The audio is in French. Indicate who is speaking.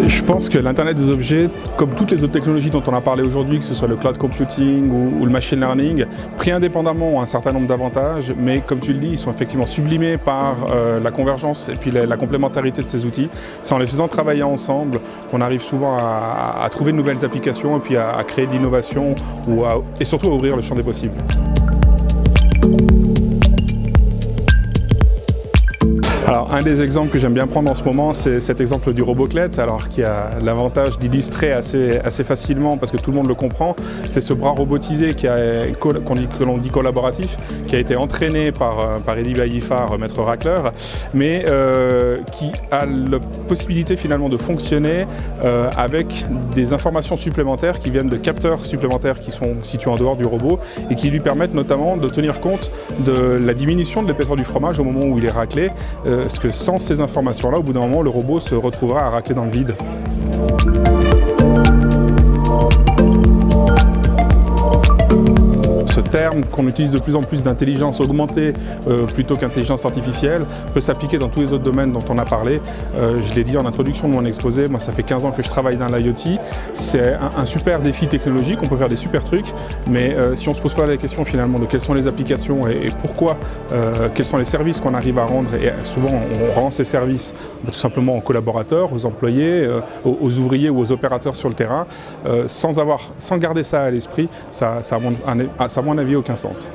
Speaker 1: Je pense que l'Internet des objets, comme toutes les autres technologies dont on a parlé aujourd'hui, que ce soit le cloud computing ou le machine learning, pris indépendamment ont un certain nombre d'avantages, mais comme tu le dis, ils sont effectivement sublimés par la convergence et puis la complémentarité de ces outils. C'est en les faisant travailler ensemble qu'on arrive souvent à trouver de nouvelles applications et puis à créer de l'innovation et surtout à ouvrir le champ des possibles. Alors, un des exemples que j'aime bien prendre en ce moment, c'est cet exemple du Roboclet, alors qui a l'avantage d'illustrer assez facilement, parce que tout le monde le comprend. C'est ce bras robotisé que l'on dit collaboratif, qui a été entraîné par Eddy Baillifard, maître racleur, mais qui a la possibilité finalement de fonctionner avec des informations supplémentaires qui viennent de capteurs supplémentaires qui sont situés en dehors du robot et qui lui permettent notamment de tenir compte de la diminution de l'épaisseur du fromage au moment où il est raclé. Parce que sans ces informations-là, au bout d'un moment, le robot se retrouvera à racler dans le vide. Ce terme qu'on utilise de plus en plus d'intelligence augmentée plutôt qu'intelligence artificielle peut s'appliquer dans tous les autres domaines dont on a parlé. Je l'ai dit en introduction de mon exposé, moi ça fait 15 ans que je travaille dans l'IoT. C'est un super défi technologique, on peut faire des super trucs, mais si on ne se pose pas la question finalement de quelles sont les applications et pourquoi, quels sont les services qu'on arrive à rendre, et souvent on rend ces services tout simplement aux collaborateurs, aux employés, aux ouvriers ou aux opérateurs sur le terrain, sans garder ça à l'esprit, ça à mon avis aucun sens.